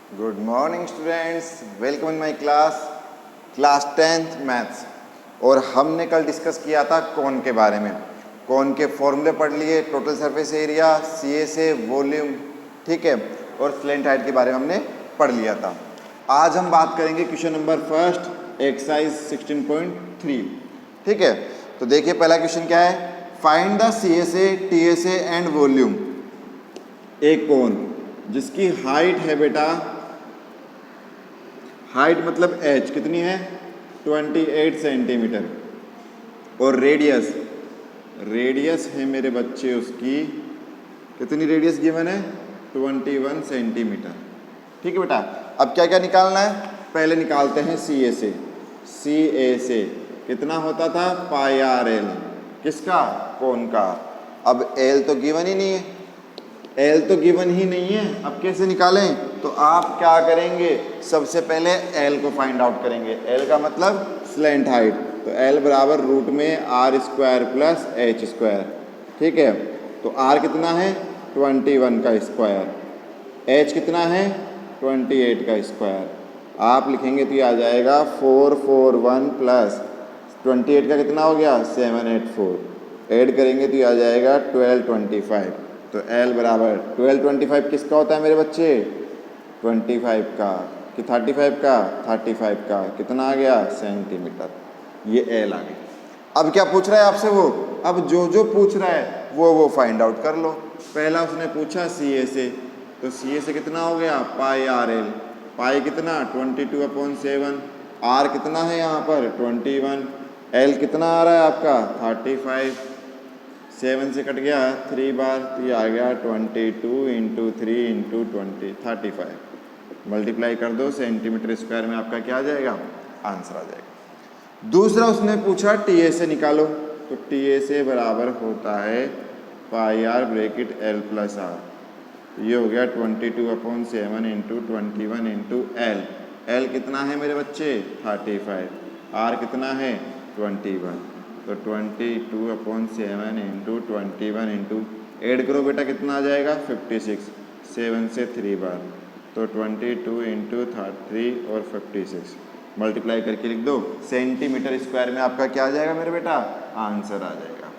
Good morning students, welcome in my class 10th maths. और हमने कल डिस्कस किया था कोन के बारे में। कोन के फॉर्मूले पढ़ लिए, total surface area, CSA, volume, ठीक है, और स्लेंट हाइट के बारे में हमने पढ़ लिया था। आज हम बात करेंगे क्वेश्चन नंबर फर्स्ट, एक्सरसाइज 16.3, ठीक है। तो देखिए पहला क्वेश्चन क्या है, find the CSA, TSA and volume. एक कोन जिसकी हाइट है बेटा, हाइट मतलब एच कितनी है 28 सेंटीमीटर, और रेडियस है मेरे बच्चे उसकी कितनी, रेडियस गिवन है 21 सेंटीमीटर, ठीक है बेटा। अब क्या क्या निकालना है, पहले निकालते हैं CSA कितना होता था पाई आर एल, किसका, कोन का। अब एल तो गिवन ही नहीं है, एल तो गिवन ही नहीं है, अब कैसे निकालें। तो आप क्या करेंगे, सबसे पहले एल को फाइंड आउट करेंगे। एल का मतलब स्लेंट हाइट, तो एल बराबर रूट में R square plus H square, ठीक है। तो आर कितना है 21 का स्क्वायर, एच कितना है 28 का स्क्वायर। आप लिखेंगे तो ये आ जाएगा 441 प्लस 28 का कितना हो गया 784, ऐड करेंगे तो ये आ जाएगा 1225। तो L बराबर 1225 किसका होता है मेरे बच्चे, 25 का, कि 35 का, 35 का, कितना आ गया सेंटीमीटर, ये L आ गया। अब क्या पूछ रहा है आपसे वो, अब जो पूछ रहा है वो फाइंड आउट कर लो। पहला उसने पूछा CSA, तो CSA कितना हो गया पाई आर एल, पाई कितना 22/7, आर कितना है यहाँ पर 21, एल कितना आ रहा है आपका 35, 7 से कट गया 3 बार, तो ये आ गया 22 इंटू 3 इंटू 20 35, मल्टीप्लाई कर दो सेंटीमीटर स्क्वायर में, आपका क्या आ जाएगा आंसर आ जाएगा। दूसरा उसने पूछा TSA निकालो, तो TSA बराबर होता है pi r bracket L plus r, ये हो गया 22/7 इंटू 21 इंटू एल। एल कितना है मेरे बच्चे 35, आर कितना है 21, तो 22/7 इंटू 21 इंटू, एड करो बेटा कितना आ जाएगा 56, 7 से 3 बार, तो 22 इंटू 3 और 56, मल्टीप्लाई करके लिख दो सेंटीमीटर स्क्वायर में, आपका क्या आ जाएगा मेरे बेटा आंसर आ जाएगा।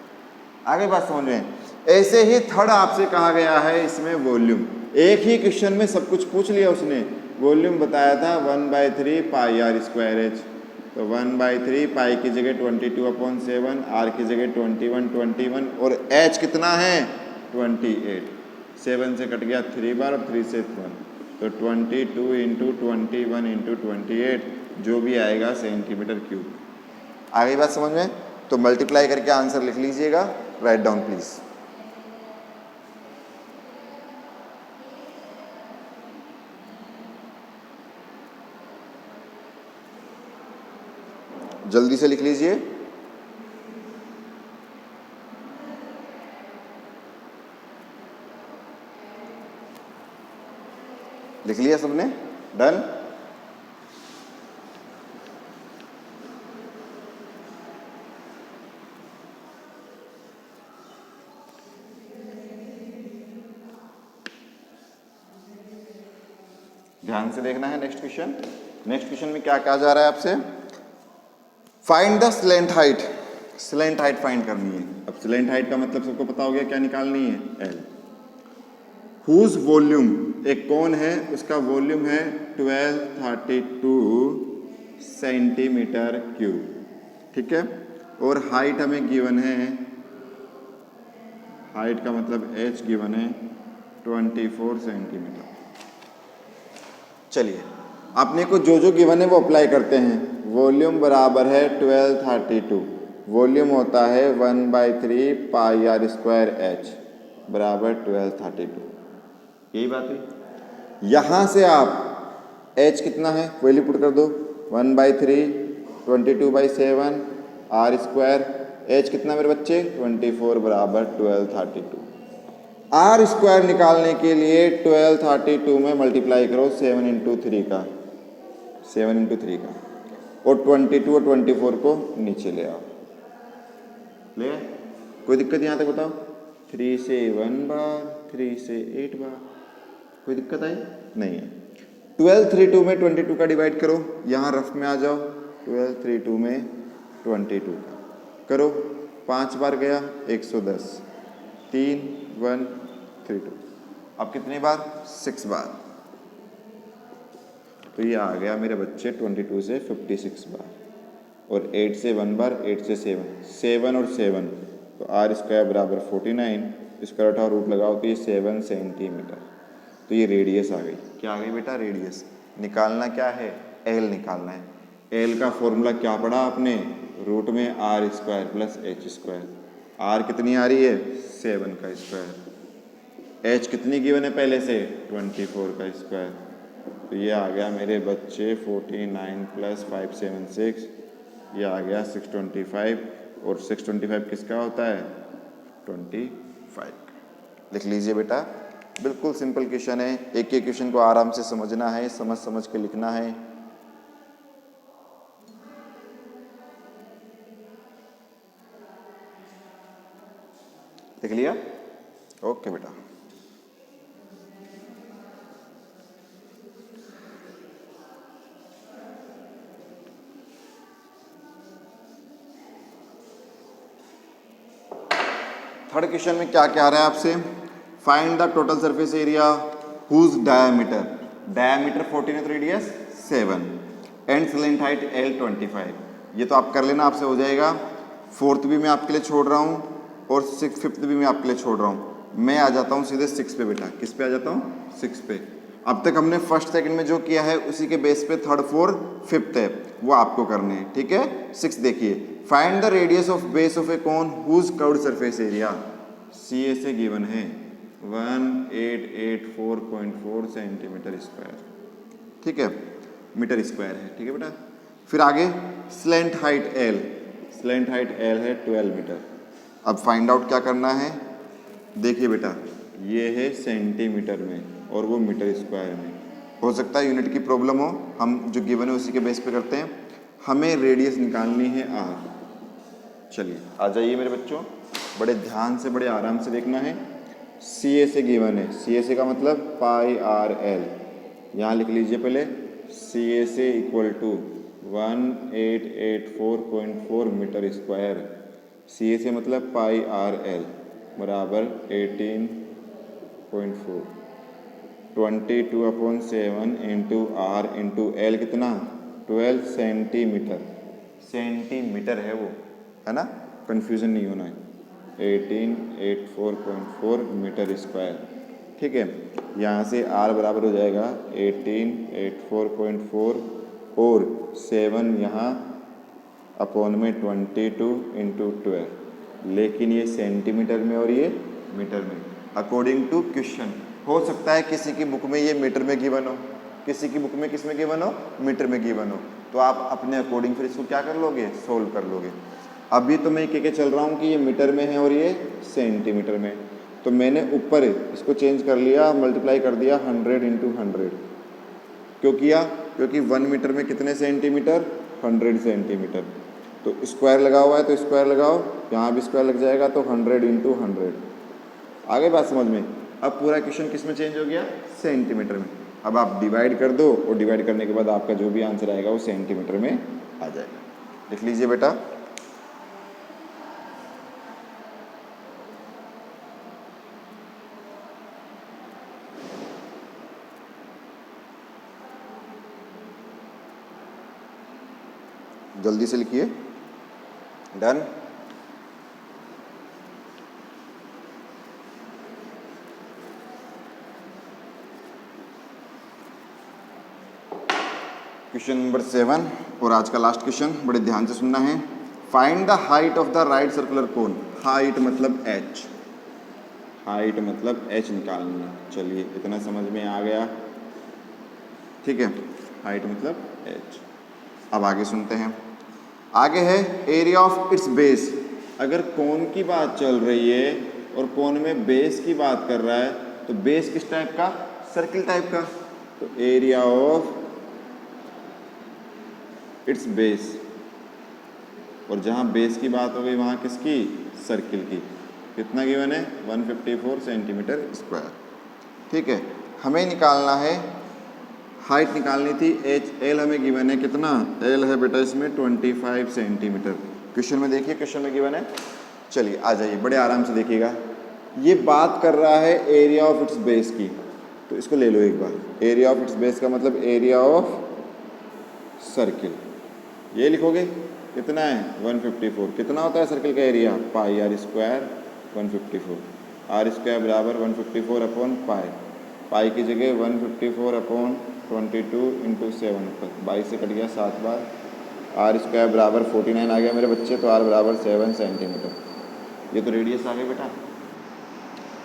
आगे बात समझ में। ऐसे ही थर्ड आपसे कहा गया है इसमें वॉल्यूम, एक ही क्वेश्चन में सब कुछ पूछ लिया उसने। वॉल्यूम बताया था 1/3 पाई आर स्क्वायर एच, तो 1/3 पाई की जगह 22/7, आर की जगह 21 और एच कितना है 28, 7 से कट गया 3 बार और 3 से 1, तो 22 इंटू 21 इंटू 28, जो भी आएगा सेंटीमीटर क्यूब। आगे बात समझ में, तो मल्टीप्लाई करके आंसर लिख लीजिएगा, राइट डाउन प्लीज। जल्दी से लिख लीजिए। लिख लिया सबने, डन। ध्यान से देखना है नेक्स्ट क्वेश्चन। नेक्स्ट क्वेश्चन में क्या कहा जा रहा है आपसे, find the slant height, slant height find करनी है। अब स्लेंट हाइट का मतलब सबको पता हो गया, क्या निकालनी है L। हुज वॉल्यूम, एक कौन है उसका वॉल्यूम है 1232 सेंटीमीटर क्यूब, ठीक है। और हाइट हमें गिवन है, हाइट का मतलब H गिवन है 24 सेंटीमीटर। चलिए अपने को जो गिवन है वो अप्लाई करते हैं। वॉल्यूम बराबर है 1232, वॉल्यूम होता है 1/3 पाई आर स्क्वायर एच बराबर 1232, यही बात है। यहाँ से आप एच कितना है वैल्यू पुट कर दो, 1/3 22/7 आर स्क्वायर, एच कितना मेरे बच्चे 24 बराबर 1232। आर स्क्वायर निकालने के लिए 1232 में मल्टीप्लाई करो 7 इंटू 3 का, 7 इंटू 3 का, और 22 और 24 को नीचे ले आओ। ले आए? कोई दिक्कत यहाँ तक बताओ, 3 से 1 बार, 3 से 8 बार, कोई दिक्कत आई नहीं है। 12 3 2 में 22 का डिवाइड करो, यहाँ रफ में आ जाओ, 12 3 2 में 22 का करो, 5 बार गया 110, 3 1 3 2, अब कितनी बार 6 बार, तो ये आ गया मेरे बच्चे 22 से 56 बार, और 8 से 1 बार, 8 से 7 और 7, तो आर स्क्वायर बराबर 49, स्क्वायर उठाओ रूट लगाओ तो ये 7 सेंटीमीटर, तो ये रेडियस आ गई। क्या आ गई बेटा? रेडियस। निकालना क्या है? एल निकालना है। एल का फॉर्मूला क्या पढ़ा आपने? रूट में R square plus H square. R कितनी आ रही है? 7 का स्क्वायर। एच कितनी गिवन है पहले से? 24 का स्क्वायर। तो ये आ गया मेरे बच्चे 49 प्लस 576, ये आ गया 625, और 625 किसका होता है? 25। लिख लीजिए बेटा, बिल्कुल सिंपल क्वेश्चन है। एक एक क्वेश्चन को आराम से समझना है, समझ समझ के लिखना है। लिख लिया? ओके बेटा। थर्ड क्वेश्चन में क्या क्या आ रहा है आपसे? Find the total surface area whose diameter 14 radius 7 and slant height L 25। ये तो आप कर लेना, आपसे हो जाएगा। फोर्थ भी मैं आपके लिए छोड़ रहा हूँ और फिफ्थ भी मैं आपके लिए छोड़ रहा हूँ। मैं आ जाता हूँ सीधे 6 पे बेटा। किस पे आ जाता हूँ? 6 पे। अब तक हमने फर्स्ट सेकंड में जो किया है उसी के बेस पे थर्ड फोर्थ फिफ्थ है वो आपको करने हैं, ठीक है। 6 देखिए, find the radius of base of a cone whose curved surface area C A से गिवन है 1884.4 सेंटीमीटर स्क्वायर, ठीक है, मीटर स्क्वायर है, ठीक है बेटा। फिर आगे slant height L, slant height L है 12 मीटर। अब फाइंड आउट क्या करना है? देखिए बेटा, ये है सेंटीमीटर में और वो मीटर स्क्वायर में। हो सकता है यूनिट की प्रॉब्लम हो, हम जो गिवन है उसी के बेस पे करते हैं। हमें रेडियस निकालनी है R। चलिए आ जाइए मेरे बच्चों, बड़े ध्यान से बड़े आराम से देखना है। सी ए से गिवन है, सी ए से का मतलब पाई आर एल, यहाँ लिख लीजिए पहले। सी ए से equal to 1884.4 metre square. C A से मतलब पाई आर एल बराबर 18.4, 22/7 इंटू आर इंटू एल कितना? 12 सेंटीमीटर। सेंटीमीटर है वो, है ना, कंफ्यूजन नहीं होना है। 1884.4 मीटर स्क्वायर, ठीक है। यहाँ से R बराबर हो जाएगा 1884.4 और 7 यहाँ अपॉन में 22 इंटू 12, लेकिन ये सेंटीमीटर में और ये मीटर में अकॉर्डिंग टू क्वेश्चन। हो सकता है किसी की बुक में ये मीटर में गिवन हो, किसी की बुक में किस में गिवन हो? मीटर में गिवन हो, तो आप अपने अकॉर्डिंग फिर इसको क्या कर लोगे? सोल्व कर लोगे। अभी तो मैं कह के चल रहा हूँ कि ये मीटर में है और ये सेंटीमीटर में, तो मैंने ऊपर इसको चेंज कर लिया, मल्टीप्लाई कर दिया 100 इंटू 100। क्यों किया? क्योंकि 1 मीटर में कितने सेंटीमीटर? 100 सेंटीमीटर। तो स्क्वायर लगा हुआ है तो स्क्वायर लगाओ, यहाँ भी स्क्वायर लग जाएगा, तो 100 इंटू 100। आगे बात समझ में? अब पूरा क्वेश्चन किस में चेंज हो गया? सेंटीमीटर में। अब आप डिवाइड कर दो और डिवाइड करने के बाद आपका जो भी आंसर आएगा वो सेंटीमीटर में आ जाएगा। लिख लीजिए बेटा। जल्दी से लिखिए। डन। क्वेश्चन नंबर 7 और आज का लास्ट क्वेश्चन, बड़े ध्यान से सुनना है। Find the height of the right circular cone. Height मतलब h, हाइट मतलब h निकालनी है। चलिए इतना समझ में आ गया, ठीक है, हाइट मतलब h। अब आगे सुनते हैं। आगे है एरिया ऑफ इट्स बेस। अगर कोन की बात चल रही है और कोन में बेस की बात कर रहा है, तो बेस किस टाइप का? सर्किल टाइप का। तो एरिया ऑफ इट्स बेस, और जहाँ बेस की बात हो गई वहाँ किसकी? सर्किल की। कितना गिवन है? 154 सेंटीमीटर स्क्वायर, ठीक है। हमें निकालना है हाइट निकालनी थी एच, एल हमें गिवन है कितना, एल है बेटा इसमें 25 सेंटीमीटर। क्वेश्चन में देखिए, क्वेश्चन में गिवन है, चलिए आ जाइए बड़े आराम से देखिएगा। ये बात कर रहा है एरिया ऑफ इट्स बेस की, तो इसको ले लो एक बार। एरिया ऑफ इट्स बेस का मतलब एरिया ऑफ सर्किल, ये लिखोगे कितना है 154। कितना होता है सर्किल का area, pi R square 154। R square बराबर 154 अपॉन पाई, पाई की जगह 154 अपॉन 22 इंटू 7 पर 22 से कट गया 7 बार। आर स्क्वायर बराबर 49 आ गया मेरे बच्चे, तो आर बराबर 7 सेंटीमीटर। ये तो रेडियस आ गया बेटा।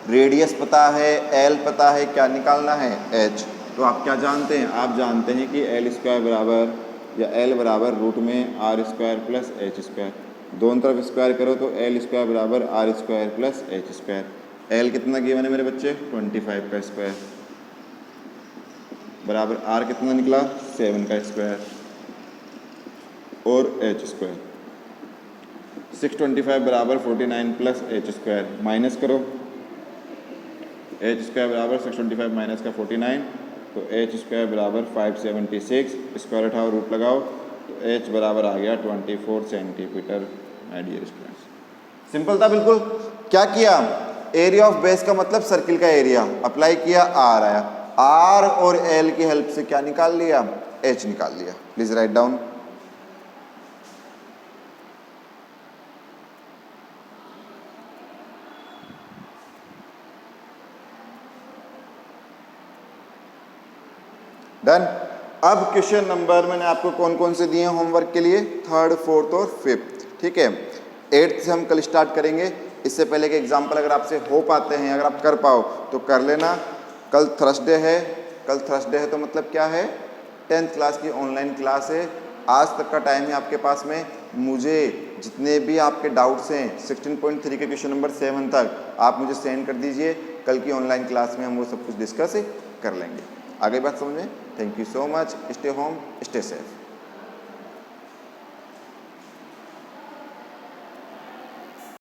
रेडियस पता है, एल पता है, क्या निकालना है एच। तो आप क्या जानते हैं, आप जानते हैं कि एल स्क्वायर बराबर या एल बराबर रूट में R square plus H square, दोनों तरफ स्क्वायर करो तो एल स्क्वायर बराबर R square plus H square. L कितना गिवन है मेरे बच्चे 25 का स्क्वायर बराबर आर कितना निकला 7 का स्क्वायर और एच स्क्वायर। 625 बराबर 49 प्लस एच स्क्वायर, माइनस करो, एच स्क्वायर बराबर 625 माइनस का 49, तो एच स्क्वायर बराबर 576, स्क्वायर उठाओ रूट लगाओ, तो एच बराबर आ गया 24 centimetre. My dear students, simple था बिल्कुल। क्या किया, एरिया ऑफ बेस का मतलब सर्किल का एरिया, अप्लाई किया, आर आया, आर और एल की हेल्प से क्या निकाल लिया, एच निकाल लिया। Please write down. डन। अब क्वेश्चन नंबर मैंने आपको कौन कौन से दिए हैं होमवर्क के लिए, 3rd, 4th और 5th, ठीक है। 8th से हम कल स्टार्ट करेंगे। इससे पहले के एग्जाम्पल अगर आपसे हो पाते हैं, अगर आप कर पाओ तो कर लेना। कल थर्सडे है, कल थर्सडे है तो मतलब क्या है, 10th क्लास की ऑनलाइन क्लास है। आज तक का टाइम है आपके पास में, मुझे जितने भी आपके डाउट्स हैं 16.3 के क्वेश्चन नंबर 7 तक आप मुझे सेंड कर दीजिए। कल की ऑनलाइन क्लास में हम वो सब कुछ डिस्कस कर लेंगे। आगे बात समझ में। Thank you so much. Stay home, stay safe.